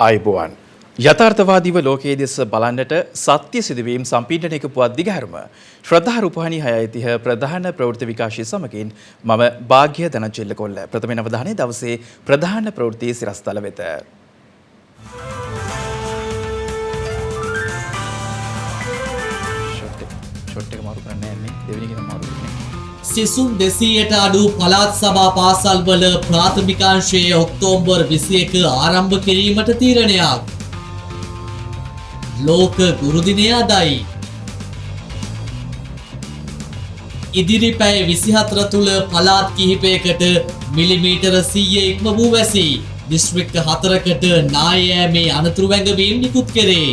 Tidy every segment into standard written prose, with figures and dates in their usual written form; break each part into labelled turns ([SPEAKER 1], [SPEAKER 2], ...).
[SPEAKER 1] ආයුබෝවන් යථාර්ථවාදීව ලෝකයේ දෙස බලන්නට සත්‍ය සිදුවීම් සම්පීඩනයක පුවත් දිගහැරුම ශ්‍රද්ධා රූපවාහිනී 6:30 ප්‍රධාන ප්‍රවෘත්ති විකාශය සමගින් මම භාග්‍ය ධනජෙල්ල කොල්ල ප්‍රථම අවධානය දවසේ ප්‍රධාන ප්‍රවෘත්ති සිරස්තල වෙත ෂොට් එක මාරු කරන්න යන්නේ දෙවෙනි එක මාරු කරන්නේ
[SPEAKER 2] සිසුන් 200ට අඩු පළාත් සභා පාසල්වල ප්‍රාථමිකාංශයේ ඔක්තෝබර් 21 ආරම්භ කිරීමට තීරණයක්. ලෝක ගුරු දිනය අදයි. ඉදිරි පැය 24 තුල පළාත් කිහිපයකට මිලිමීටර 100 ඉක්ම වූ වැසි. දිස්ත්‍රික්ක 4කට නායෑමේ අනතුරු වැඟවීම් නිකුත් කෙරේ.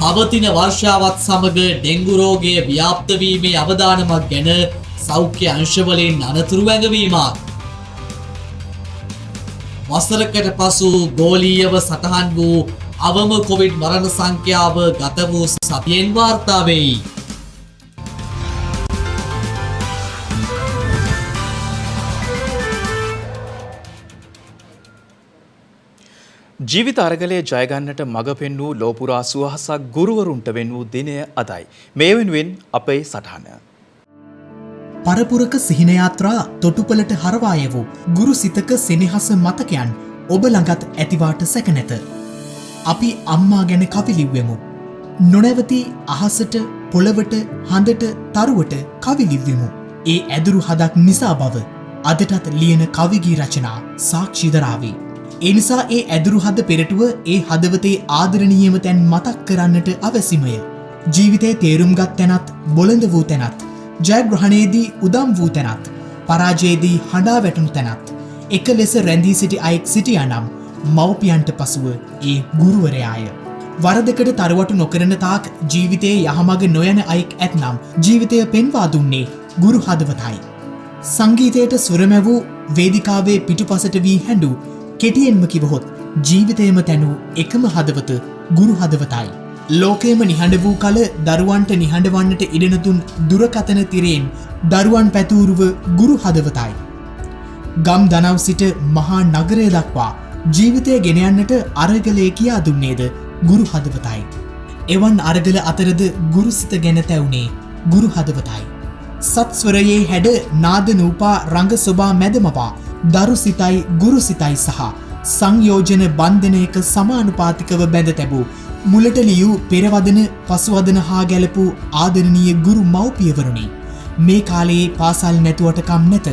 [SPEAKER 2] පවතින වර්ෂාවත් සමග ඩෙංගු රෝගය ව්‍යාප්ත වීමේ අවදානමක් ගැන සෞඛ්‍ය අංශවලින් අනතුරු වැඟවීමක්. වසරකට පසු ගෝලීයව සටහන් වූ අවම කොවිඩ් මරණ සංඛ්‍යාව ගත වූ සතියෙන් වාර්තා වෙයි.
[SPEAKER 1] ජීවිත අරගලයේ ජය ගන්නට මඟ පෙන්වූ ලෝපුරා සුවහසක් ගුරුවරුන්ට වෙන් වූ දිනය අදයි. මේ වෙනුවෙන් අපේ සටහන.
[SPEAKER 3] පරපුරක සිහින යාත්‍රා තොටුපළට හරවාය වූ ගුරු සිතක සෙනෙහස මතකයන් ඔබ ළඟත් ඇතිවාට සැක නැත. අපි අම්මා ගැන කවි ලිව්වෙමු. නොනැවති අහසට පොළවට හඳට තරුවට කවි ලිව්වෙමු. ඒ ඇදුරු හදක් නිසා බව අදටත් ලියන කවිගී රචනා සාක්ෂි දරාවේ. ඒ නිසා ඒ ඇදුරු හද පෙරටුව ඒ හදවතේ ආදරණීයම තැන් මතක් කරන්නට අවැසිමය. ජීවිතයේ තේරුම්ගත් තැනත් බොළඳ වූ තැනත් ජයග්‍රහණයේදී උදම් වූ තැනත් පරාජයේදී හඬා වැටුණු තැනත් එක ලෙස රැඳී සිටි අයෙක් සිටියානම් මව්පියන්ට පසුව ඒ ගුරුවරයාය. වරදකට තරවටු නොකරන තාක් ජීවිතයේ යහමඟ නොයන අයෙක් ඇත්නම් ජීවිතය පෙන්වා දුන්නේ ගුරු හදවතයි. සංගීතයට සුරමැවූ වේදිකාවේ පිටුපසට වී හැඬු කෙටියෙන්ම කිවහොත් ජීවිතයම තැනූ එකම හදවත ගුරු හදවතයි. ලෝකයම නිහඬ වූ කල දරුවන්ට නිහඬ වන්නට ඉඩනතුන් දුරකතන තිරයෙන් දරුවන් පැතූරුව ගුරු හදවතයි. ගම් දනව් සිට මහා නගරය දක්වා ජීවිතය ගෙනයන්නට අරගලය කියා දුන්නේද ගුරු හදවතයි. එවන් අරගල අතරද ගුරුසිත ගැන තැවුනේ ගුරු හදවතයි. සත්ස්වරයේ හැඩ නාද නූපා රංග සොබා මැදමවා දරු සිතයි ගුරු සිතයි සහ සංයෝජන බන්ධනයක සමානුපාතිකව බැඳ තැබූ මුලට ලියූ පෙරවදන පසුවදන හා ගැලපූ ආදරණීය ගුරු මව්පියවරුනි. මේ කාලයේ පාසල් නැතුවට කම් නැත.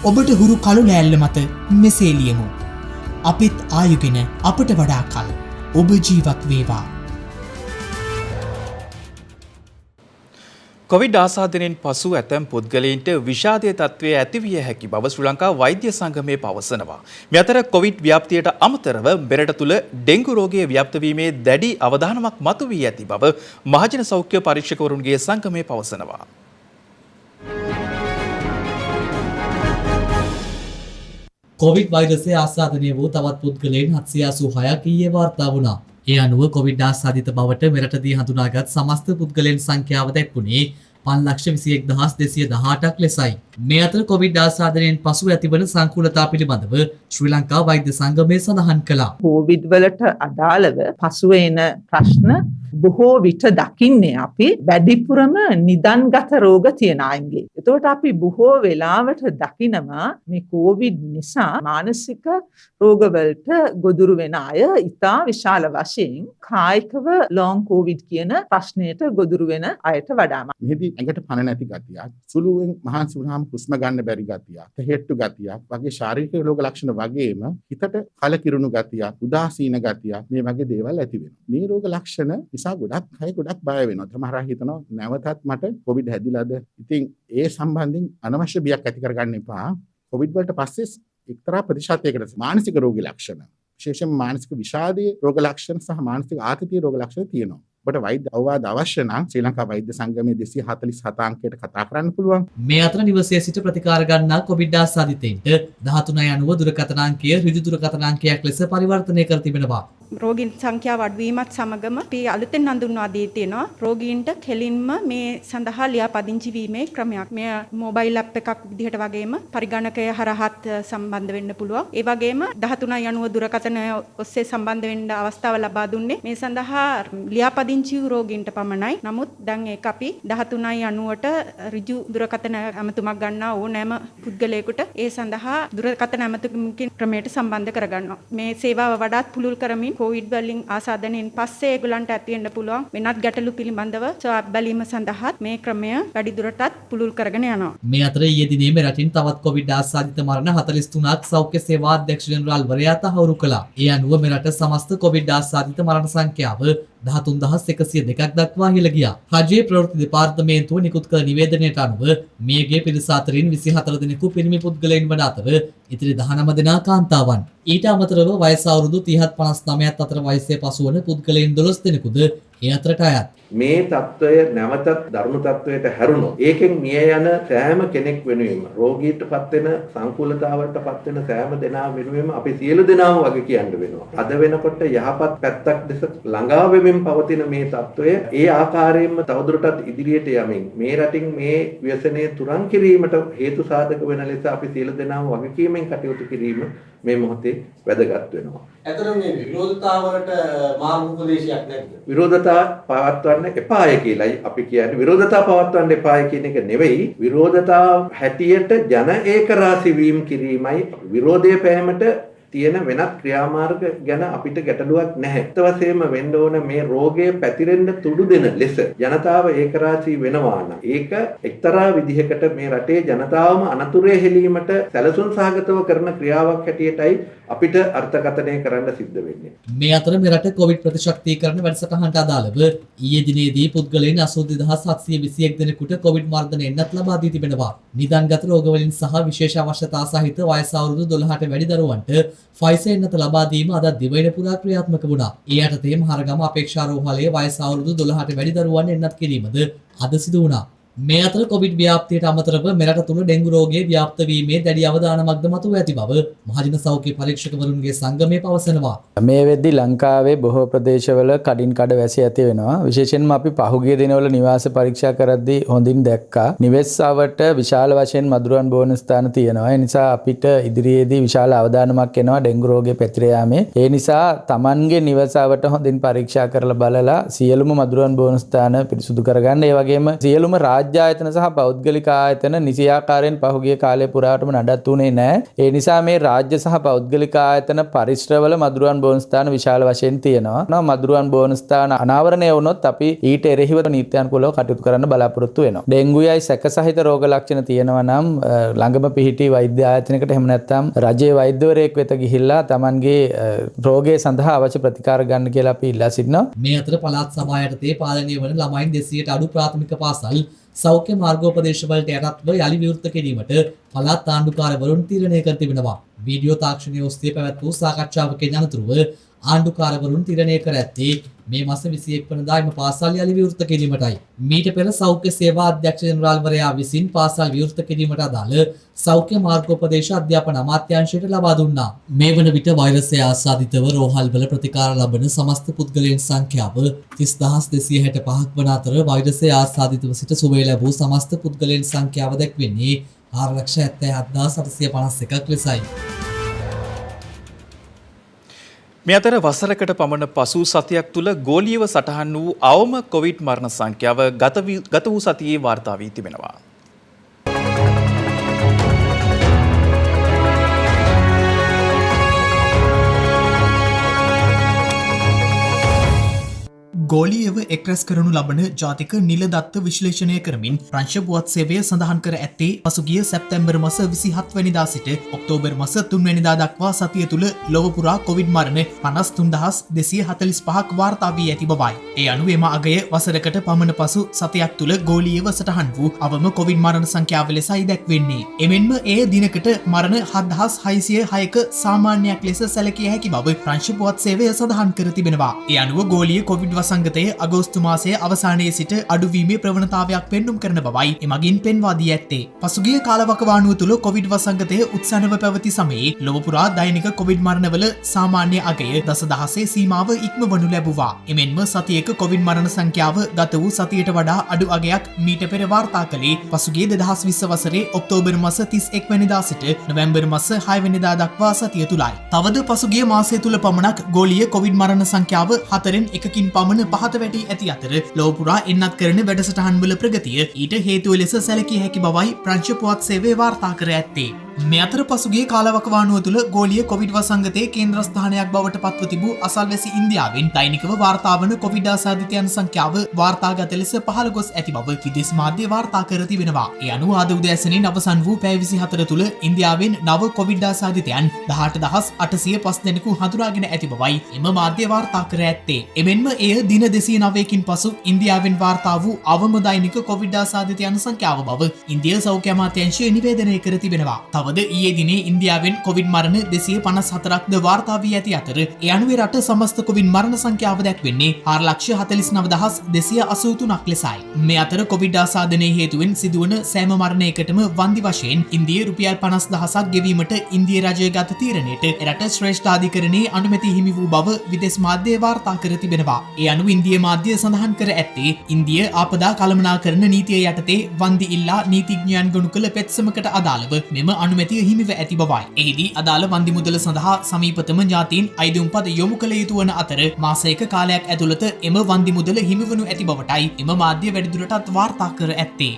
[SPEAKER 3] ඔබට හුරු කළු ලෑල්ල මත මෙසේ ලියමු. අපිත් ආයුගෙන අපට වඩා කල් ඔබ ජීවත් වේවා.
[SPEAKER 1] කොවිඩ් ආසාදනයෙන් පසු ඇතැම් පුද්ගලයින්ට විෂාදයේ තත්ත්වය ඇතිවිය හැකි බව ශ්‍රී ලංකා වෛද්‍ය සංගමය පවසනවා. මේ අතර කොවිඩ් ව්‍යාප්තියට අමතරව මෙරට තුළ ඩෙංගු රෝගය ව්‍යාප්ත වීමේ දැඩි අවධානමක් මතුවී ඇති බව මහජන සෞඛ්‍ය පරීක්ෂකවරුන්ගේ සංගමය පවසනවා.
[SPEAKER 2] කොවිඩ් වෛරසය ආසාදනය වූ තවත් පුද්ගලයන් 786ක් ඊයේ වාර්තා වුණා. ඒ අනුව කොවිඩ් ආසාදිත බවට මෙරටදී හඳුනාගත් සමස්ත පුද්ගලයන් සංඛ්‍යාව දැක්වුණේ 5,21,218ක් ලෙසයි. මේ අතර කොවිඩ් ආසාදනයෙන් පසු ඇතිවන සංකූලතා පිළිබඳව ශ්‍රී ලංකා වෛද්‍ය සංගමය සඳහන් කළා.
[SPEAKER 4] කොවිඩ් වලට අදාළව පසුව එන ප්‍රශ්න බොහෝ විට දකින්නේ අපි වැඩිපුරම නිදන්ගත රෝග තියෙන අයගේ. එතකොට අපි බොහෝ වෙලාවට දකිනවා මේ කොවිඩ් නිසා මානසික රෝගවලට ගොදුරු වෙන අය ඉතා විශාල වශයෙන් කායිකව ලොන් කොවිඩ් කියන ප්‍රශ්නයට ගොදුරු වෙන අයට වඩා.
[SPEAKER 5] මෙහිදී ඇඟට පණ නැති ගතියක්, සුළුවෙන් මහන්සි වුණාම හුස්ම ගන්න බැරි ගතියක්, තෙහෙට්ටු ගතියක් වගේ ශාරීරික රෝග ලක්ෂණ වගේම හිතට කලකිරුණු ගතියක්, උදාසීන ගතියක් මේ වගේ දේවල් ඇති වෙනවා. මේ රෝග ලක්ෂණ නිසා ගොඩක් බය වෙනවා. තමහර හිතනවා නැවතත් මට කොවිඩ් හැදිලාද? ඉතින් ඒ සම්බන්ධයෙන් අනවශ්‍ය බියක් ඇති කරගන්න එපා. කොවිඩ් වලට පස්සේ එක්තරා ප්‍රතිශතයකට මානසික රෝගී ලක්ෂණ, විශේෂයෙන්ම මානසික විෂාදයේ රෝග ලක්ෂණ සහ මානසික ආතතිය රෝග ලක්ෂණ තියෙනවා. ඔබට වෛද්‍ය අවවාද අවශ්‍ය නම් ශ්‍රී ලංකා වෛද්‍ය සංගමයේ 247 අංකයට කතා කරන්න පුළුවන්.
[SPEAKER 2] මේ අතර නිවසේ සිට ප්‍රතිකාර ගන්නා කොවිඩ් ආසාදිතයින්ට 13 අනුව දුරකථන අංකය ඍජු දුරකථන අංකයක් ලෙස පරිවර්තනය කර තිබෙනවා.
[SPEAKER 6] රෝගීන් සංඛ්‍යාව අඩු වීමත් සමගම අපි අලුතෙන් හඳුන්වා දී තියෙනවා රෝගීන්ට කෙලින්ම මේ සඳහා ලියාපදිංචි වීමේ ක්‍රමයක්. මේ මොබයිල් ඇප් එකක් විදිහට වගේම පරිගණකය හරහාත් සම්බන්ධ වෙන්න පුළුවන්. ඒ වගේම 1390 දුරකථනය ඔස්සේ සම්බන්ධ වෙන්න අවස්ථාව ලබා දුන්නේ මේ සඳහා ලියාපදිංචි වූ රෝගීන්ට පමණයි. නමුත් දැන් ඒක අපි 1390ට ඍජු දුරකථන ඇමතුමක් ගන්නා ඕනෑම පුද්ගලයෙකුට ඒ සඳහා දුරකථන ඇමතුමකින් ක්‍රමයට සම්බන්ධ කරගන්නවා. මේ සේවාව වඩාත් පුළුල් කරමින් කොවිඩ් වලින් ආසාදනයෙන් පස්සේ ඒගොල්ලන්ට ඇති වෙන්න පුළුවන් වෙනත් ගැටලු පිළිබඳව ස්වාබ් බැලීම සඳහා මේ ක්‍රමය වැඩි දුරටත් පුළුල් කරගෙන යනවා.
[SPEAKER 2] මේ අතර ඊයේ දිනේ මෙරටින් තවත් කොවිඩ් ආසාදිත මරණ 43ක් සෞඛ්‍ය සේවා අධ්‍යක්ෂ ජෙනරාල්වරයා තහවුරු කළා. ඒ අනුව මෙරට සමස්ත කොවිඩ් ආසාදිත මරණ සංඛ්‍යාව 13102ක් දක්වා ඉහළ ගියා. රජයේ ප්‍රවෘත්ති දෙපාර්තමේන්තුව නිකුත් කළ නිවේදනයට අනුව මේගේ පිරිස අතරින් 24 දෙනෙකු පිරිමි පුද්ගලයන් වන අතර ඉතිරි 19 දෙනා කාන්තාවන්. ඊට අමතරව වයස අවුරුදු 30ත් 59ත් අතර වයසේ පසුවන පුද්ගලයන් 12 දෙනෙකුද ඒ අතරට අයත්.
[SPEAKER 7] මේ තත්ත්වය නැවතත් දරුණු තත්ත්වයට හැරුණොත් ඒකෙන් මිය යන සෑම කෙනෙක් වෙනුවෙම රෝගීටපත් වෙන සංකූලතාවයටපත් වෙන සෑම දෙනා වෙනුවෙම අපි සියලු දෙනාම වගේ කියන්න වෙනවා. අද වෙනකොට යහපත් පැත්තක් දෙස ළඟා වෙමින් පවතින මේ තත්ත්වය ඒ ආකාරයෙන්ම තවදුරටත් ඉදිරියට යමින් මේ රටින් මේ ව්‍යසනයේ තුරන් කිරීමට හේතු සාධක වෙන ලෙස අපි සියලු දෙනාම වගකීමෙන් කටයුතු කිරීම මේ මොහොතේ වැදගත් වෙනවා.
[SPEAKER 8] ඇත්තටම මේ විරෝධතාවලට මාර්ග උපදේශයක් නැද්ද?
[SPEAKER 7] විරෝධතා පවත්වන්න එපාය කියලායි අපි කියන්නේ. විරෝධතා පවත්වන්න එපාය කියන එක නෙවෙයි. විරෝධතා හැටියට ජන ඒකරාශී වීම කිරීමයි විරෝධය පැහැමට තියෙන වෙනත් ක්‍රියාමාර්ග ගැන අපිට ගැටලුවක් නැහැ. ඒත් වශයෙන්ම වෙන්න ඕන මේ රෝගය පැතිරෙන්න තුඩු දෙන ලෙස ජනතාව ඒකරාශී වෙනවා නම් ඒක එක්තරා විදිහකට මේ රටේ ජනතාවම අනතුරේ හෙලීමට සැලසුම් සහගතව කරන ක්‍රියාවක් හැටියටයි අපිට අර්ථකථනය කරන්න සිද්ධ වෙන්නේ.
[SPEAKER 2] මේ අතර මෙරට කොවිඩ් ප්‍රතිශක්තිකරණ වැඩසටහනට අදාළව ඊයේ දිනේදී පුද්ගලයන් 82721 දෙනෙකුට කොවිඩ් මර්ධන එන්නත් ලබා දී තිබෙනවා. නිදන්ගත රෝගවලින් සහ විශේෂ අවශ්‍යතා සහිත වයස අවුරුදු 12ට වැඩි දරුවන්ට ෆයිසර් එන්නත ලබා දීම අද දිවයින පුරා ක්‍රියාත්මක වුණා. ඒ යටතේ මහරගම අපේක්ෂා රෝහලේ වයස අවුරුදු 12ට වැඩි දරුවන් එන්නත් කිරීමද අද සිදු වුණා. මේ අතර කොවිඩ් ව්‍යාප්තියට අමතරව මෙරට තුළ ඩෙංගු රෝගයේ ව්‍යාප්ත වීමේ දැඩි අවධානමක්ද මතුව ඇති බව මහජන සෞඛ්‍ය පරීක්ෂකවරුන්ගේ සංගමය පවසනවා.
[SPEAKER 9] මේ වෙද්දී ලංකාවේ බොහෝ ප්‍රදේශවල කඩින් කඩ වැසි ඇති වෙනවා. විශේෂයෙන්ම අපි පහුගිය දිනවල නිවාස පරීක්ෂා කරද්දී හොඳින් දැක්කා. නිවෙස්වට විශාල වශයෙන් මදුරුවන් බෝන ස්ථාන තියෙනවා. ඒ නිසා අපිට ඉදිරියේදී විශාල අවධානමක් එනවා ඩෙංගු රෝගයේ පැතිර යාමේ. ඒ නිසා Tamanගේ නිවසවට හොඳින් පරීක්ෂා කරලා බලලා සියලුම මදුරුවන් බෝන ස්ථාන පිරිසුදු කරගන්න. ඒ වගේම සියලුම රාජ්‍ය ආයතන සහ පෞද්ගලික ආයතන නිසියාකාරයෙන් පහුගිය කාලය පුරාවටම නඩත්තු වුණේ නැහැ. ඒ නිසා මේ රාජ්‍ය සහ පෞද්ගලික ආයතන පරිශ්‍රවල මදුරුවන් බෝන ස්ථාන විශාල වශයෙන් තියෙනවා. මදුරුවන් බෝන ස්ථාන අනාවරණය වුණොත් අපි ඊට එරෙහිව නීත්‍යානුකූලව කටයුතු කරන්න බලාපොරොත්තු වෙනවා. ඩෙන්ගුයයි සැක සහිත රෝග ලක්ෂණ තියෙනවා නම් ළඟම පිහිටි වෛද්‍ය ආයතනයකට එහෙම නැත්නම් රජයේ වෛද්‍යවරයෙක් වෙත ගිහිල්ලා Tamanගේ රෝගය සඳහා අවශ්‍ය ප්‍රතිකාර ගන්න කියලා අපි ඉල්ලා සිටිනවා.
[SPEAKER 2] මේ අතර පළාත් සභාව යටතේ පාලනය වන ළමයින් 200ට අඩු ප්‍රාථමික පාසල් සෞඛ්‍ය මාර්ගෝපදේශ වලට යටත්ව යලි විවෘත කිරීමට පළාත් ආණ්ඩුකාරවරුන් තීරණය කර තිබෙනවා. වීඩියෝ තාක්ෂණය ඔස්සේ පැවැත් වූ සාකච්ඡාවකින් අනතුරුව ආණ්ඩුකාරවරුන් තීරණය කර ඇත්තේ මේ මාස 21 වෙනිදා එම පාසල් යලි විවෘත කිරීමටයි. මීට පෙර සෞඛ්‍ය සේවා අධ්‍යක්ෂ ජෙනරාල්වරයා විසින් පාසල් විවෘත කිරීමට අදාළ සෞඛ්‍ය මාර්ගෝපදේශ අධ්‍යාපන අමාත්‍යාංශයට ලබා දුන්නා. මේ වන විට වෛරසය ආසාදිතව රෝහල්වල ප්‍රතිකාර ලබන සමස්ත පුද්ගලයන් සංඛ්‍යාව 30265ක් වන අතර වෛරසය ආසාදිතව සිට සුවය ලැබූ සමස්ත පුද්ගලයන් සංඛ්‍යාව දැක්වෙන්නේ 4,77,851ක් ලෙසයි.
[SPEAKER 1] මේ අතර වසරකට පමණ පසු සතියක් තුළ ගෝලීයව සටහන් වූ අවම කොවිඩ් මරණ සංඛ්‍යාව ගත වූ සතියේ වාර්තා වී තිබෙනවා.
[SPEAKER 3] ගෝලීයව එක්රැස් කරනු ලබන ජාතික නිලදත්ත විශ්ලේෂණය කරමින් ප්‍රංශ පුවත් සේවය සඳහන් කර ඇත්තේ පසුගිය සැප්තැම්බර් මාස 27 වෙනිදා සිට ඔක්තෝබර් මාස 3 වෙනිදා දක්වා සතිය තුල ලොව පුරා කොවිඩ් මරණ 53245ක් වාර්තා වී ඇති බවයි. ඒ අනුව එම අගය වසරකට පමණ පසු සතියක් තුල ගෝලීයව සටහන් වූ අවම කොවිඩ් මරණ සංඛ්‍යාව ලෙසයි දැක්වෙන්නේ. එමෙන්ම එය දිනකට මරණ 7606ක සාමාන්‍යයක් ලෙස සැලකිය හැකි බව ප්‍රංශ පුවත් සේවය සඳහන් කර තිබෙනවා. ඒ අනුව ගෝලීය කොවිඩ් වසංගතය වසංගතයේ අගෝස්තු මාසයේ අවසානයේ සිට අඩුවීමේ ප්‍රවණතාවයක් පෙන්නුම් කරන බවයි එමගින් පෙන්වා දී ඇත්තේ. පසුගිය කාලවකවානුව තුළ කොවිඩ් වසංගතය උත්සන්නව පැවති සමයේ ලොව පුරා දෛනික කොවිඩ් මරණවල සාමාන්‍ය අගය දසදහසේ සීමාව ඉක්මවනු ලැබුවා. එමෙන්ම සතියක කොවිඩ් මරණ සංඛ්‍යාව ගත වූ සතියට වඩා අඩු අගයක් මීට පෙර වාර්තා කළේ පසුගිය 2020 වසරේ ඔක්තෝබර් මාස 31 වෙනිදා සිට නොවැම්බර් මාස 6 වෙනිදා දක්වා සතිය තුලයි. තවද පසුගිය මාසය තුල පමණක් ගෝලීය කොවිඩ් මරණ සංඛ්‍යාව 4න් 1කින් පමණ පහත වැටී ඇති අතර ලොව පුරා එන්නත් කරන වැඩසටහන්වල ප්‍රගතිය ඊට හේතුව ලෙස සැලකිය හැකි බවයි ප්‍රංශ පුවත් සේවය වාර්තා කර ඇත්තේ. මේ අතර පසුගිය කාලවකවානුව තුළ ගෝලීය කොවිඩ් වසංගතයේ කේන්ද්‍රස්ථානයක් බවට පත්ව තිබූ අසල්වැසි ඉන්දියාවෙන් දෛනිකව වාර්තා වන කොවිඩ් ආසාදිතයන් සංඛ්‍යාව වාර්තාගත ලෙස පහළ ගොස් ඇති බව විදේශ මාධ්‍ය වාර්තා කර තිබෙනවා. ඒ අනුව අද උදෑසනින් අවසන් වූ පැය 24 තුළ ඉන්දියාවෙන් නව කොවිඩ් ආසාදිතයන් 18805 දෙනෙකු හඳුනාගෙන ඇති බවයි එම මාධ්‍ය වාර්තා කර ඇත්තේ. එමෙන්ම එය දින 209කින් පසු ඉන්දියාවෙන් වාර්තා වූ අවම දෛනික කොවිඩ් ආසාදිතයන් සංඛ්‍යාව බව ඉන්දියා සෞඛ්‍ය අමාත්‍යාංශය නිවේදනය කර තිබෙනවා. තවද ඊයේ දිනේ ඉන්දියාවෙන් කොවිඩ් මරණ 254ක්ද වාර්තා වී ඇති අතර ඒ අනුව රට සමස්ත කොවිඩ් මරණ සංඛ්‍යාව දැක්වෙන්නේ 449283ක් ලෙසයි. මේ අතර කොවිඩ් ආසාදනයේ හේතුවෙන් සිදුවන සෑම මරණයකටම වන්දි වශයෙන් ඉන්දිය රුපියල් 50000ක් ගෙවීමට ඉන්දිය රජය ගත තීරණයට එරට ශ්‍රේෂ්ඨාධිකරණයේ අනුමැතිය හිමි වූ බව විදේශ මාධ්‍ය වාර්තා කර තිබෙනවා. ඒ අනුව ඉන්දිය මාධ්‍ය සඳහන් කර ඇත්තේ ඉන්දිය ආපදා කළමනාකරණ නීතිය යටතේ වන්දි ඉල්ලා නීතිඥයන් ගොනු කළ පෙත්සමකට අදාළව මෙම අනුමැතිය හිමිව ඇති බවයි. එහිදී අදාළ වන්දි මුදල සඳහා සමීපතම ඥාතීන් අයිදුම්පත් යොමු කළ යුතු වන අතර මාසයක කාලයක් ඇතුළත එම වන්දි මුදල හිමිවනු ඇති බවටයි එම මාධ්‍ය වැඩිදුරටත් වාර්තා කර ඇත්තේ.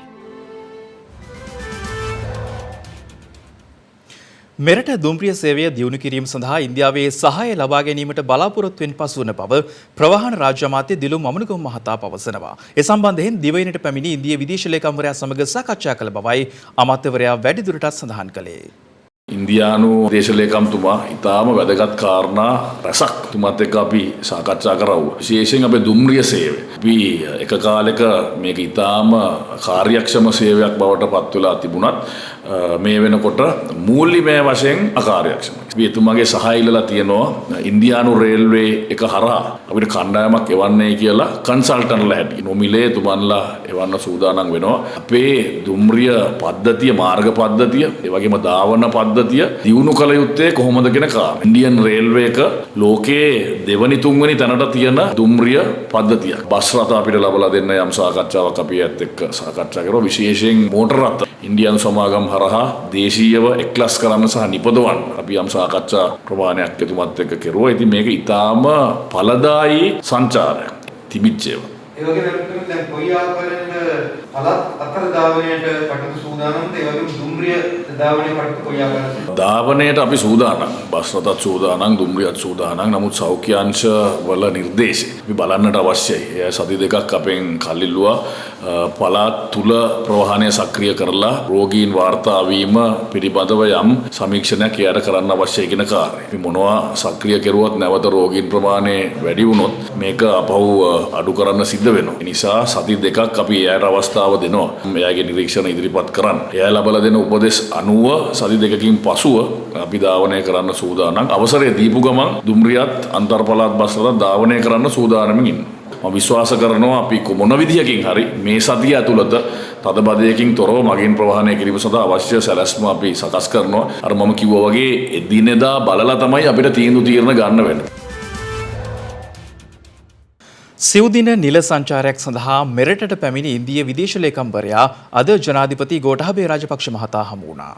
[SPEAKER 1] මෙරට දුම්රිය සේවය දියුණු කිරීම සඳහා ඉන්දියාවේ සහාය ලබා ගැනීමට බලාපොරොත්තු වෙන පසුවන බව ප්‍රවාහන රාජ්‍ය අමාත්‍ය දිලු මමුණුගම මහතා පවසනවා. ඒ සම්බන්ධයෙන් දිවයිනට පැමිණි ඉන්දිය විදේශ ලේකම්වරයා සමග සාකච්ඡා කළ බවයි අමාත්‍යවරයා වැඩිදුරටත් සඳහන් කළේ.
[SPEAKER 10] ඉන්දියානු දේශලේකම්තුමා ඉතාම වැදගත් කාරණා රැසක් තුමත් එක්ක අපි සාකච්ඡා කරවුවා. විශේෂයෙන් අපේ දුම්රිය සේවය. අපි එක කාලෙක මේක ඉතාම කාර්යක්ෂම සේවයක් බවට පත් වෙලා තිබුණත් මේ වෙනකොට මූල්‍යමය වශයෙන් අකාර්යක්ෂමයි. අපි එතුමාගේ සහාය ඉල්ලලා තියෙනවා ඉන්දියානු රේල්වේ එක හරහා අපිට කණ්ඩායමක් එවන්නේ කියලා කන්සල්ටන්ට්ලා හැටි. නොමිලේ තුමන්ලා එවන්න සූදානම් වෙනවා. අපේ දුම්රිය පද්ධතිය, මාර්ග පද්ධතිය, ඒ වගේම ධාවන පද්ධතිය දියුණු කළ යුත්තේ කොහොමද කියන කාරණා. ඉන්දියන් රේල්වේ එක ලෝකයේ දෙවනි තුන්වෙනි තැනට තියෙන දුම්රිය පද්ධතියක්. බස් රථ අපිට ලබලා දෙන්න යම් සාකච්ඡාවක් අපි ඇත් එක්ක සාකච්ඡා කරනවා. විශේෂයෙන් මෝටර රථ ඉන්දියානු සමාගම් හරහා දේශීයව එක්ලස් කරන්න සහ නිපදවන්න අපි යම් සාකච්ඡා ප්‍රමාණයක් එතුමත් එක්ක කෙරුවා. ඉතින් මේක ඊටාම ඵලදායී සංචාරයක් තිබිච්ච ඒවා.
[SPEAKER 11] ඒ වගේම දැන් කොයි ආකාරයෙන්ද පළාත් අතර ධාවනයට කටයුතු සූදානම්ද? ඒ වගේම දුම්රිය ධාවනයේ කටයුතු කොයි ආකාරයෙන්ද?
[SPEAKER 10] ධාවනයට අපි සූදානම්. බස් රථත් සූදානම්, දුම්රියත් සූදානම්. නමුත් සෞඛ්‍ය අංශ වල නිර්දේශය අපි බලන්නට අවශ්‍යයි. ඒ සති දෙකක් අපෙන් කල්ලිල්ලුවා පළාත් තුල ප්‍රවාහනය සක්‍රිය කරලා රෝගීන් වාර්තා වීම පිළිබඳව යම් සමීක්ෂණයක් එයාට කරන්න අවශ්‍යයි කියන කාර්යය. අපි මොනවා සක්‍රිය කෙරුවත් නැවත රෝගීන් ප්‍රමාණය වැඩි වුණොත් මේක අපහු අඩු කරන්න සිද්ධ වෙනවා. ඒ නිසා සති දෙකක් අපි එයාට අවස්ථාව දෙනවා. එයාගේ නිරීක්ෂණ ඉදිරිපත් කරන්න. එයා ලබලා දෙන උපදෙස් 90 සති දෙකකින් පසුව අපි ධාවනය කරන්න සූදානම්. අවසරය දීපු ගමන් දුම්රියත් අන්තර් පළාත් බස් රථ ධාවනය කරන්න සූදානම්ින් ඉන්නවා. මම විශ්වාස කරනවා අපි මොන විදියකින් හරි මේ සතිය ඇතුළත තදබදයකින් තොරව මගින් ප්‍රවාහනය කිරීම සඳහා අවශ්‍ය සැලැස්ම අපි සකස් කරනවා. අර මම කිව්වා වගේ එදිනෙදා බලලා තමයි අපිට තීරණ ගන්න වෙන්නේ.
[SPEAKER 1] සිව්දින නිල සංචාරයක් සඳහා මෙරටට පැමිණි ඉන්දිය විදේශ ලේකම්වරයා අද ජනාධිපති ගෝඨාභය රාජපක්ෂ මහතා හමු වුණා.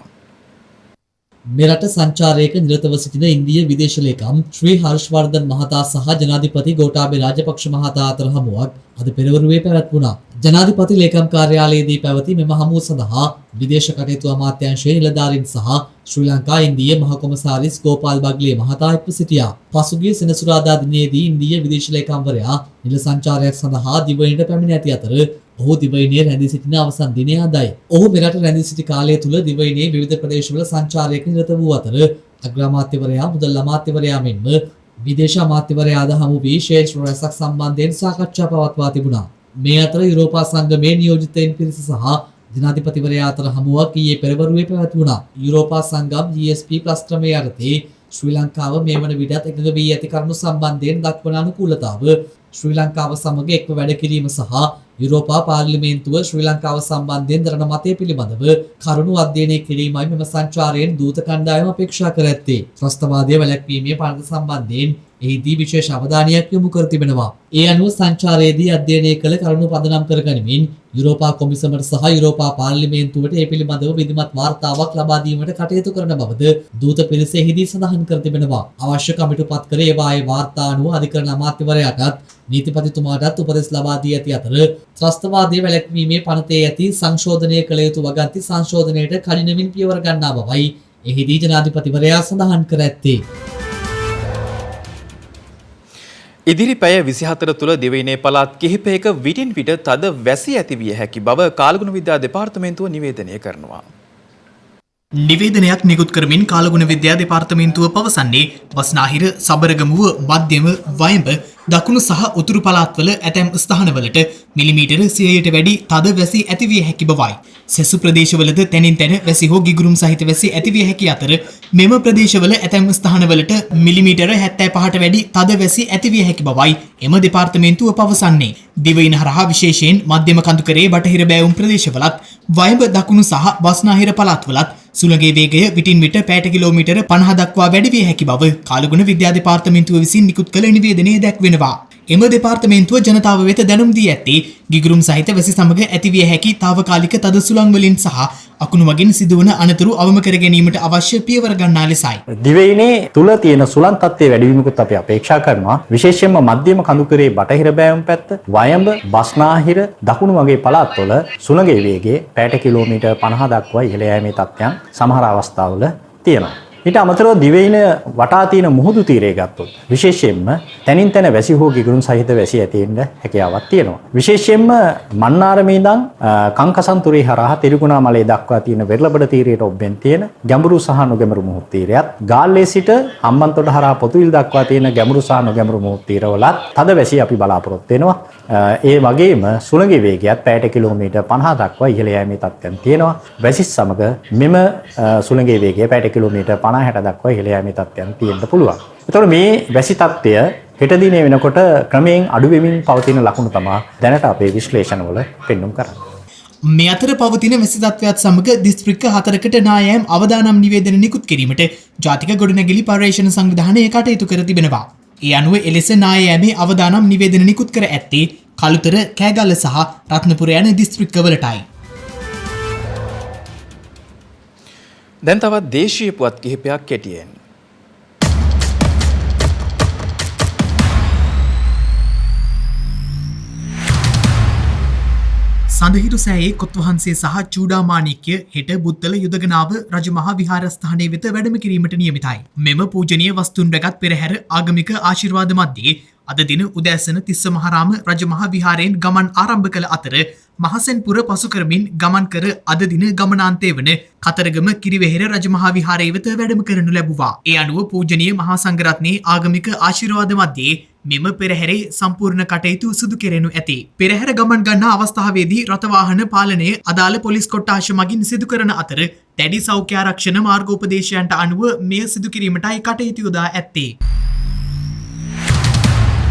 [SPEAKER 2] මෙරට සංචාරයක නිරතව සිටින ඉන්දිය විදේශ ලේකම් ශ්‍රී හර්ෂවර්ධන් මහතා සහ ජනාධිපති ගෝඨාභය රාජපක්ෂ මහතා අතර හමුවක් අද පෙරවරුවේ පැවැත්වුණා. ජනාධිපති ලේකම් කාර්යාලයේදී පැවති මෙම හමුව සඳහා විදේශ කටයුතු අමාත්‍යාංශයේ නිලධාරීන් සහ ශ්‍රී ලංකා ඉන්දිය මහ කොමසාරිස් ගෝපාල් බග්ලේ මහතා එක්ව සිටියා. පසුගිය සෙනසුරාදා දිනේදී ඉන්දිය විදේශ ලේකම්වරයා නිල සංචාරයක් සඳහා දිවයිනට පැමිණ ඇති අතර ඔහු දිවයිනේ රැඳී සිටින අවසන් දිනය අදයි. ඔහු මෙරට රැඳී සිටි කාලය තුල දිවයිනේ විවිධ ප්‍රදේශවල සංචාරයක නිරත වූ අතර අග්‍රාමාත්‍යවරයා, මුදල් අමාත්‍යවරයා මෙන්ම විදේශ අමාත්‍යවරයා අද හමු වී ශ්‍රේෂ්ඨ රැසක් සම්බන්ධයෙන් සාකච්ඡා පවත්වා තිබුණා. මේ අතර යුරෝපා සංගමේ නියෝජිතයින් පිරිස සහ ජනාධිපතිවරයා අතර හමුවක් ඊයේ පෙරවරුවේ පැවැත්වුණා. යුරෝපා සංගම් GSP+ ක්‍රමයේ යටතේ ශ්‍රී ලංකාව මේ වන විටත් එකඟ වී ඇති කරුණු සම්බන්ධයෙන් දක්වන අනුකූලතාව ශ්‍රී ලංකාව සමග එක්ව වැඩ කිරීම සහ යුරෝපා පාර්ලිමේන්තුව ශ්‍රී ලංකාව සම්බන්ධයෙන් දරන මතය පිළිබඳව කරුණු අධ්‍යයනය කිරීමයි මෙම සංචාරයෙන් දූත කණ්ඩායම අපේක්ෂා කර ඇත්තේ. ත්‍රස්තවාදය වැළැක්වීමේ පනත සම්බන්ධයෙන් එහිදී විශේෂ අවධානයක් යොමු කර තිබෙනවා. ඒ අනුව සංචාරයේදී අධ්‍යයනය කළ කරුණු පදනම් කරගනිමින් යුරෝපා කොමිසමට සහ යුරෝපා පාර්ලිමේන්තුවට ඒ පිළිබඳව විධිමත් වාර්තාවක් ලබා දීමට කටයුතු කරන බවද දූත පිරිස එහිදී සඳහන් කර තිබෙනවා. අවශ්‍ය කමිටු පත් කර ඒවායේ වාර්තා අනුව අධිකරණ අමාත්‍යවරයාටත් නීතිපතිතුමාටත් උපදෙස් ලබා දී ඇති අතර ත්‍රස්තවාදය වැළැක්වීමේ පනතේ ඇති සංශෝධනය කළ යුතු වගන්ති සංශෝධනයට කඩිනමින් පියවර ගන්නා බවයි එහිදී ජනාධිපතිවරයා සඳහන් කර ඇත්තේ.
[SPEAKER 1] ඉදිරි පැය 24 තුළ දිවයිනේ පළාත් කිහිපයක විටින් විට තද වැසි ඇති විය හැකි බව කාලගුණ විද්‍යා දෙපාර්තමේන්තුව නිවේදනය කරනවා.
[SPEAKER 3] නිවේදනයක් නිකුත් කරමින් කාලගුණ විද්‍යා දෙපාර්තමේන්තුව පවසන්නේ බස්නාහිර සබරගමුව මධ්‍යම වයඹ දකුණු සහ උතුරු පළාත්වල ඇතැම් ස්ථානවලට මිලිමීටර 100ට වැඩි තද වැසි ඇතිවිය හැකි බවයි. සෙසු ප්‍රදේශවලද තැනින් තැන වැසි හෝ ගිගුරුම් සහිත වැසි ඇතිවිය හැකි අතර මෙම ප්‍රදේශවල ඇතැම් ස්ථානවලට මිලිමීටර 75ට වැඩි තද වැසි ඇතිවිය හැකි බවයි එම දෙපාර්තමේන්තුව පවසන්නේ. දිවයින හරහා විශේෂයෙන් මධ්‍යම කඳුකරේ බටහිර බෑවුම් ප්‍රදේශවලත් වයඹ දකුණු සහ බස්නාහිර පළාත්වලත් සුළඟේ වේගය විටින් විට පැයට කිලෝමීටර 50 දක්වා වැඩි විය හැකි බව කාලගුණ විද්‍යා දෙපාර්තමේන්තුව විසින් නිකුත් කළ නිවේදනයේ දැක්වෙනවා. එම දෙපාර්තමේන්තුව ජනතාව වෙත දැනුම් දී ඇත්තේ ගිගුරුම් සහිත වැසි සමග ඇතිවිය හැකි తాවකාලික තද සුළං වලින් සහ අකුණු මගින් සිදුවන අනතුරු අවම කර ගැනීමට අවශ්‍ය පියවර ගන්නා ලෙසයි.
[SPEAKER 12] දිවයිනේ තුල තියෙන සුළං තත්ත්වයේ වැඩිවීමකුත් අපි අපේක්ෂා කරනවා. විශේෂයෙන්ම මධ්‍යම කඳුකරේ බටහිර බෑවුම් පැත්ත, වයඹ, බස්නාහිර, දකුණු වගේ පළාත්වල සුළඟේ වේගය පැයට කිලෝමීටර් 50 දක්වා ඉහළ යෑමේ තත්ත්වයන් සමහර අවස්ථාවල තියෙනවා. ඊට අමතරව දිවයින වටා තියෙන මුහුදු තීරය ගත්තොත් විශේෂයෙන්ම තැනින් තැන වැසි හෝ ගිගුරුම් සහිත වැසි ඇති වෙන්න හැකියාවක් තියෙනවා. විශේෂයෙන්ම මන්නාරමේ ඉඳන් කංකසන්තුරේ හරහා තිරිකුණාමලේ දක්වා තියෙන වෙරළබඩ තීරයට ඔබෙන් තියෙන ගැඹුරු සහ නොගැඹුරු මුහුදු තීරයත්, ගාල්ලේ සිට හම්බන්තොට හරහා පොතුවිල් දක්වා තියෙන ගැඹුරු සහ නොගැඹුරු මුහුදු තීරවලත් තද වැසි අපි බලාපොරොත්තු වෙනවා. ඒ වගේම සුළඟේ වේගයත් පැයට කිලෝමීටර් 50 දක්වා ඉහළ යෑමේ තත්ත්වයන් තියෙනවා. වැසි සමග මෙම සුළඟේ වේගය පැයට කිලෝමීටර් 50-60 දක්වා ඉහළ යෑමේ තත්ත්වයන් තියෙන්න පුළුවන්. ඒතකොට මේ වැසි තත්ත්වය හෙට දිනේ වෙනකොට ක්‍රමයෙන් අඩු වෙමින් පවතින ලකුණු තමයි දැනට අපේ විශ්ලේෂණවල පෙන්වුම් කරන්නේ.
[SPEAKER 3] මේ අතර පවතින වැසි තත්ත්වයත් සමග දිස්ත්‍රික්ක 4කට නායම් අවදානම් නිවේදන නිකුත් කිරීමට ජාතික ගොඩනැගිලි පර්යේෂණ සංවිධානය කටයුතු කර තිබෙනවා. ඒ අනුව එලෙස නායෑමේ අවදානම් නිවේදන නිකුත් කර ඇත්තේ කළුතර, කෑගල්ල සහ රත්නපුර යන දිස්ත්‍රික්කවලටයි.
[SPEAKER 1] දැන් තවත් දේශීය පුවත් කිහිපයක් කෙටියෙන්.
[SPEAKER 3] සඳහිරු සෑයේ කොත්වහන්සේ සහ චූඩාමාණික්‍ය හෙට බුත්තල යුදගනාව රජමහා විහාරස්ථානයේ වෙත වැඩම කිරීමට නියමිතයි. මෙම පූජනීය වස්තුන් රැගත් පෙරහැර ආගමික ආශිර්වාද මැද්දේ අද දින උදෑසන තිස්ස මහරාම රජමහා විහාරයෙන් ගමන් ආරම්භ කළ අතර මහසෙන්පුර පසු කරමින් ගමන් කර අද දින ගමනාන්තය වන කතරගම කිරිවෙහෙර රජමහා විහාරයේ වෙත වැඩම කරනු ලැබුවා. ඒ අනුව පූජනීය මහා සංඝරත්නයේ ආගමික ආශිර්වාද මැද්දේ මෙම පෙරහැරේ සම්පූර්ණ කටයුතු සිදු කෙරෙනු ඇති. පෙරහැර ගමන් ගන්නා අවස්ථාවේදී රථවාහන පාලනය අදාළ පොලිස් කොට්ටාශ මගින් සිදු කරන අතර දැඩි සෞඛ්‍ය ආරක්ෂණ මාර්ගෝපදේශයන්ට අනුව මෙය සිදු කිරීමටයි කටයුතු යොදා ඇත්තේ.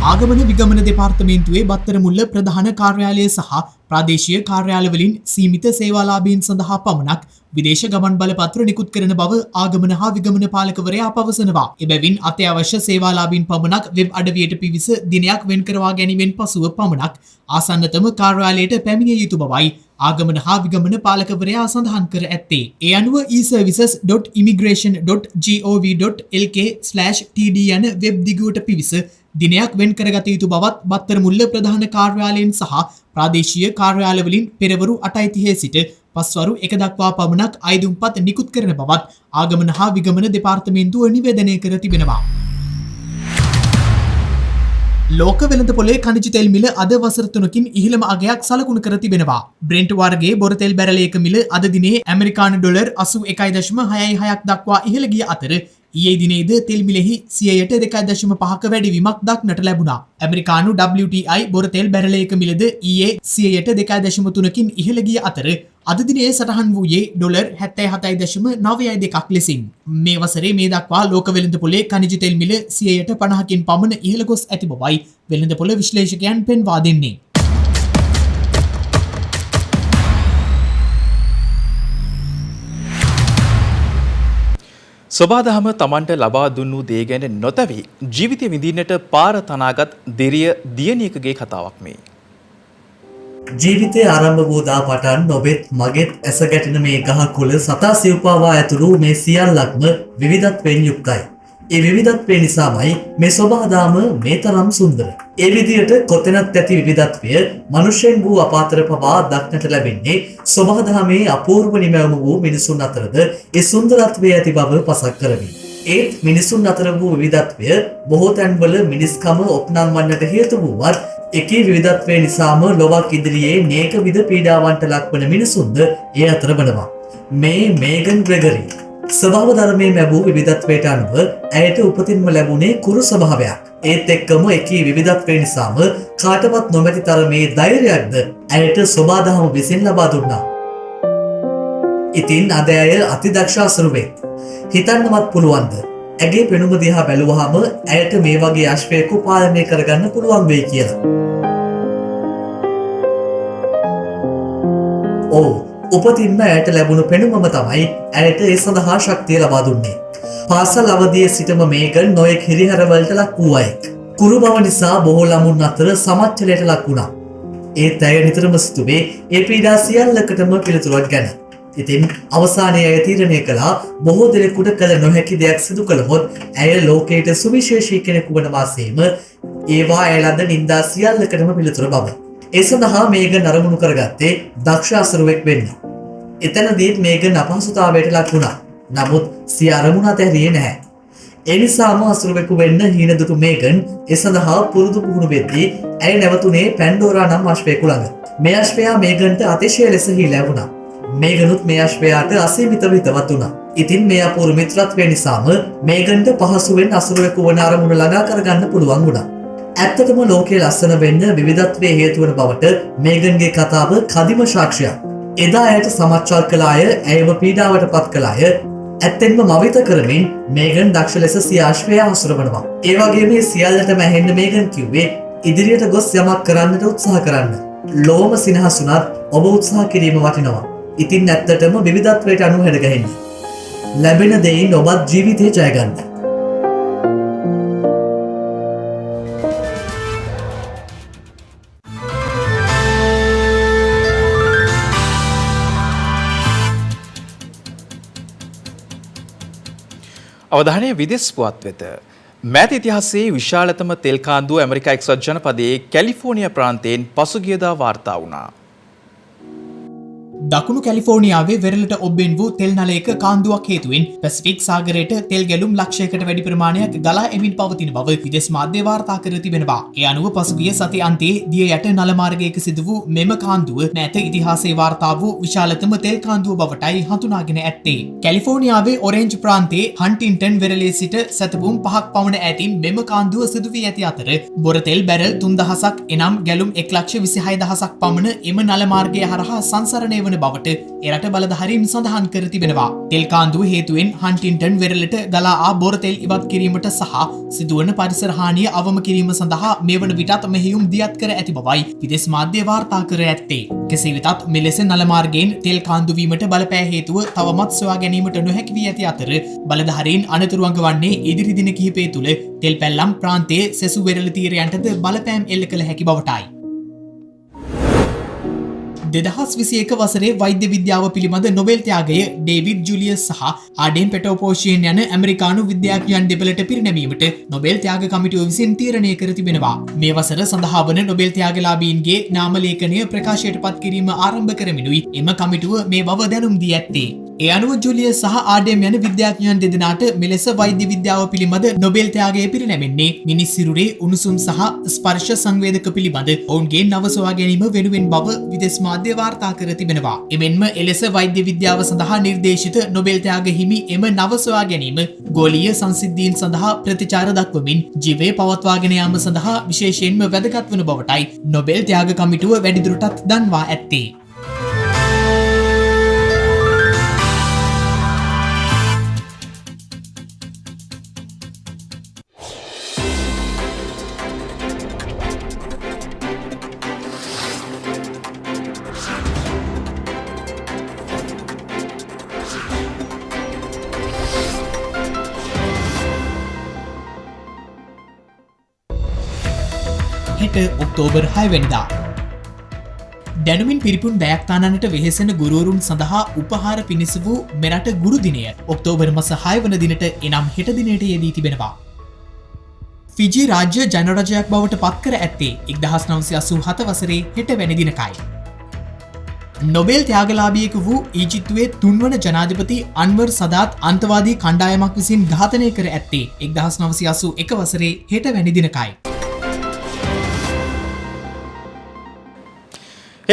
[SPEAKER 3] ආගමන විගමන දෙපාර්තමේන්තුවේ බත්තරමුල්ල ප්‍රධාන කාර්යාලය සහ ප්‍රාදේශීය කාර්යාලවලින් සීමිත සේවාලාභීන් සඳහා පමණක් විදේශ ගමන් බලපත්‍ර නිකුත් කරන බව ආගමන හා විගමන පාලකවරයා පවසනවා. එබැවින් අත්‍යවශ්‍ය සේවාලාභීන් පමණක් වෙබ් අඩවියට පිවිස දිනයක් වෙන් කරවා ගැනීමෙන් පසුව පමණක් ආසන්නතම කාර්යාලයට පැමිණිය යුතු බවයි ආගමන හා විගමන පාලකවරයා සඳහන් කර ඇත්තේ. ඒ අනුව eservices.immigration.gov.lk/td යන වෙබ් දිගුවට පිවිස දිනයක් වෙන් කරගත යුතු බවත් බත්තරමුල්ල ප්‍රධාන කාර්යාලයෙන් සහ ප්‍රාදේශීය කාර්යාලවලින් පෙරවරු 8:30 සිට පස්වරු 1 දක්වා පමණක් අයදුම්පත් නිකුත් කරන බවත් ආගමන හා විගමන දෙපාර්තමේන්තුව නිවේදනය කර තිබෙනවා. ලෝක වෙළඳ පොලේ ඛනිජ තෙල් මිල අද වසර 3කින් ඉහළම අගයක් සලකුණු කර තිබෙනවා. බ්‍රෙන්ට් වර්ගයේ බොර තෙල් බැරලයක මිල අද දිනේ ඇමරිකානු ඩොලර් 81.66ක් දක්වා ඉහළ ගිය අතර ඊයේ දිනේද තෙල් මිලෙහි 100.2.5ක වැඩිවීමක් දක්නට ලැබුණා. ඇමරිකානු WTI බොර තෙල් බැරලයක මිලද ඊයේ 100.2.3කින් ඉහළ ගිය අතර අද දිනේ සටහන් වූයේ ඩොලර් 77.92ක් ලෙසින්. මේ වසරේ මේ දක්වා ලෝක වෙළඳපොලේ ඛනිජ තෙල් මිල 50%කින් පමණ ඉහළ ගොස් ඇති බවයි වෙළඳපොළ විශ්ලේෂකයන් පෙන්වා දෙන්නේ.
[SPEAKER 1] සොබාදහම තමන්ට ලබා දුන්නු දේ ගැන නොතැවී ජීවිතය විඳින්නට පාර තනාගත් දෙරිය දියණියකගේ කතාවක් මේ.
[SPEAKER 2] ජීවිතය ආරම්භ වූ දා පටන් නොබෙත් මගෙත් ඇස ගැටෙන මේ ගහ කුල සතා සිව්පාවා ඇතුළු මේ සියල්ලක්ම විවිධත්වයෙන් යුක්තයි. ඒ විවිධත්වය නිසාමයි මේ සොබාදාම මේ තරම් සුන්දර. ඒ විදියට කොතැනත් ඇති විවිධත්වය මනුෂ්‍යයන් වූ අපාතර පවා දක්නට ලැබෙන්නේ සොබාදහමේ අපූර්ව නිමැවුම වූ මිනිසුන් අතරද ඒ සුන්දරත්වය ඇති බව පසක් කරමි. ඒත් මිනිසුන් අතර වූ විවිධත්වය බොහෝ තැන්වල මිනිස්කම ඔප්නංවන්නට හේතු වූවත් එකී විවිධත්වය නිසාම ලොවක් ඉදිරියේ නේක විද පීඩාවන්ට ලක්වන මිනිසුන්ද ඒ අතර වනවා. මේ මේගන් ග්‍රෙගරි ස්වභාව ධර්මයේ ලැබූ විවිධත්වයට අනුව ඇයට උපතින්ම ලැබුණේ කුරු ස්වභාවයක්. ඒත් එක්කම එකී විවිධත්වය නිසාම කාටවත් නොමැති තරමේ ධෛර්යයක්ද ඇයට සොබාදහම විසින් ලබා දුන්නා. ඉතින් අද ඇය අතිදක්ෂ අසරුවෙක්. හිතන්නවත් පුළුවන්ද? ඇගේ පෙනුම දිහා බැලුවහම ඇයට මේ වගේ අශ්වයෙකු පාලනය කරගන්න පුළුවන් වෙයි කියලා. ඔව්, උපතින්ම ඇයට ලැබුණු පෙනුමම තමයි ඇයට ඒ සඳහා ශක්තිය ලබා දුන්නේ. පාසල් අවදියේ සිටම මේගන් නොයෙක් හිරිහැරවලට ලක් වූ අයෙක්. කුරු බව නිසා බොහෝ ළමුන් අතර සමච්චලයට ලක් වුණා. ඒත් ඇය නිතරම සිතුවේ ඒ පීඩා සියල්ලකටම පිළිතුරක් ගැන. ඉතින් අවසානයේ ඇය තීරණය කළා බොහෝ දෙනෙකුට කළ නොහැකි දෙයක් සිදු කළහොත් ඇය ලෝකයට සුවිශේෂී කෙනෙකු වන වාසේම ඒවා ඇය ලද නින්දා සියල්ලකටම පිළිතුර බව. ඒ සඳහා මේගන් අරමුණු කරගත්තේ දක්ෂ අසරුවෙක් වෙන්න. එතනදීත් මේගන් අපහසුතාවයට ලක් වුණා. නමුත් සිය අරමුණ අතහැරියේ නැහැ. ඒ නිසාම අසරුවෙකු වෙන්න හීන දුටු මේගන් ඒ සඳහා පුරුදු පුහුණු වෙද්දී ඇය නැවතුනේ පැන්ඩෝරා නම් අශ්වයෙකු ළඟ. මේ අශ්වයා මේගන්ට අතිශය ලෙස හීලෑ වුණා. මේගනුත් මේ අශ්වයාට අසීමිතව හිතවත් වුණා. ඉතින් මේ අපූර්ව මිත්‍රත්වය නිසාම මේගන්ට පහසුවෙන් අසරුවෙකු වන අරමුණ ළඟා කරගන්න පුළුවන් වුණා. ඇත්තටම ලෝකයේ ලස්සන වෙන්න විවිධත්වයේ හේතු වන බවට මේගන්ගේ කතාව කදිම සාක්ෂියක්. එදා ඇයට සමච්චල් කළ අය ඇයව පීඩාවට පත් කළ අය ඇත්තෙන්ම මවිත කරමින් මේගන් දක්ෂ ලෙස සිය අශ්වයා හසුරවනවා. ඒ වගේම මේ සියල්ලටම ඇහෙන්න මේගන් කිව්වේ ඉදිරියට ගොස් යමක් කරන්නට උත්සාහ කරන්න. ලෝම සිනහසුණත් ඔබ උත්සාහ කිරීම වටිනවා. ඉතින් ඇත්තටම විවිධත්වයට අනුව හැඩගැහෙන්න. ලැබෙන දෙයින් ඔබත් ජීවිතේ ජය ගන්න.
[SPEAKER 1] අවධානය විදෙස් පුවත් වෙත. මෑත ඉතිහාසයේ විශාලතම තෙල් කාන්දුව ඇමරිකා එක්සත් ජනපදයේ කැලිෆෝනියා ප්‍රාන්තයෙන් පසුගියදා වාර්තා වුණා.
[SPEAKER 3] දකුණු කැලිෆෝනියාවේ වෙරළට ඔබ්බෙන් වූ තෙල් නලයක කාන්දුවක් හේතුවෙන් පැසිෆික් සාගරයට තෙල් ගැලුම් ලක්ෂයකට වැඩි ප්‍රමාණයක් ගලා එමින් පවතින බව විදෙස් මාධ්‍ය වාර්තා කර තිබෙනවා. ඒ අනුව පසුගිය සති අන්තයේ දිය යට නල මාර්ගයක සිදු වූ මෙම කාන්දුව මෑත ඉතිහාසයේ වාර්තා වූ විශාලතම තෙල් කාන්දුව බවටයි හඳුනාගෙන ඇත්තේ. කැලිෆෝනියාවේ ඔරෙන්ජ් ප්‍රාන්තයේ හන්ටින්ටන් වෙරළේ සිට සැතපුම් 5ක් පමණ ඈතින් මෙම කාන්දුව සිදු වී ඇති අතර බොර තෙල් බැරල් 3000ක් එනම් ගැලුම් 1,26,000ක් පමණ එම නල මාර්ගය හරහා සංසරණය වන බවට එරට බලධාරීන් සඳහන් කර තිබෙනවා. තෙල් කාන්දුව හේතුවෙන් හන්ටින්ටන් වෙරළට ගලා ආ බොර තෙල් ඉවත් කිරීමට සහ සිදුවන පරිසර හානිය අවම කිරීම සඳහා මේ වන විටත් මෙහෙයුම් දියත් කර ඇති බවයි විදෙස් මාධ්‍ය වාර්තා කර ඇත්තේ. කෙසේ වෙතත් මෙලෙස නල මාර්ගයෙන් තෙල් කාන්දු වීමට බලපෑ හේතුව තවමත් සොයා ගැනීමට නොහැකි වී ඇති අතර බලධාරීන් අනතුරු අඟවන්නේ ඉදිරි දින කිහිපය තුළ තෙල් පැල්ලම් ප්‍රාන්තයේ සෙසු වෙරළ තීරයන්ටද බලපෑම් එල්ල කළ හැකි බවටයි. 2021 වසරේ වෛද්‍ය විද්‍යාව පිළිබඳ නොබෙල් ත්‍යාගය ඩේවිඩ් ජුලියස් සහ ආඩෙන් පෙටෝපෝෂියන් යන ඇමරිකානු විද්‍යාඥයන් දෙපළට පිරිනැමීමට නොබෙල් ත්‍යාග කමිටුව විසින් තීරණය කර තිබෙනවා. මේ වසර සඳහා වන නොබෙල් ත්‍යාගලාභීන්ගේ නාම ලේඛනය ප්‍රකාශයට පත් කිරීම ආරම්භ කරමිනුයි එම කමිටුව මේ බව දැනුම් දී ඇත්තේ. ඒ අනුව ජුලියස් සහ ආඩෙම් යන විද්‍යාඥයන් දෙදෙනාට මෙලෙස වෛද්‍ය විද්‍යාව පිළිබඳ නොබෙල් ත්‍යාගය පිරිනැමෙන්නේ මිනිස් සිරුරේ උණුසුම් සහ ස්පර්ශ සංවේදක පිළිබඳ ඔවුන්ගේ නව සොයා ගැනීම වෙනුවෙන් බව විදෙස් මාධ්‍ය වාර්තා කර තිබෙනවා. එමෙන්ම එලෙස වෛද්‍ය විද්‍යාව සඳහා නිර්දේශිත නොබෙල් ත්‍යාග හිමි එම නව සොයා ගැනීම ගෝලීය සංසිද්ධීන් සඳහා ප්‍රතිචාර දක්වමින් ජීවය පවත්වාගෙන යාම සඳහා විශේෂයෙන්ම වැදගත් වන බවටයි නොබෙල් ත්‍යාග කමිටුව වැඩිදුරටත් දන්වා ඇත්තේ. හෙට ඔක්තෝබර් 6 වෙනිදා. දැනුමින් පිරිපුන් දෑක්තානනට වෙහෙසෙන ගුරුවරුන් සඳහා උපහාර පිණිස වූ මෙරට ගුරු දිනය ඔක්තෝබර් මස 6 වන දිනට එනම් හෙට දිනයට යෙදී තිබෙනවා. ෆිජි රාජ්‍ය ජනරජයක් බවට පත්කර ඇත්තේ 1987 වසරේ හෙට වැනි දිනකයි. නොබෙල් ත්‍යාගලාභියෙකු වූ ඊජිප්තුවේ තුන්වන ජනාධිපති අන්වර් සදාත් අන්තවාදී කණ්ඩායමක් විසින් ඝාතනය කර ඇත්තේ 1981 වසරේ හෙට වැනි දිනකයි.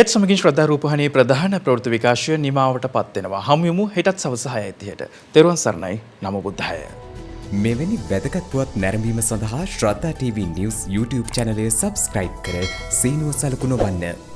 [SPEAKER 1] ඒත් සමගින් ශ්‍රද්ධා රූපවාහිනී ප්‍රධාන ප්‍රවෘත්ති විකාශය නිමාවට පත් වෙනවා. හමු යමු හෙටත් සවස 6:30ට. තෙරුවන් සරණයි. නමෝ බුද්ධාය.
[SPEAKER 13] මෙවැනි වැදගත් පුවත් නැරඹීම සඳහා ශ්‍රද්ධා TV News YouTube channel එක subscribe කර සීනුව සලකුණ වන්න.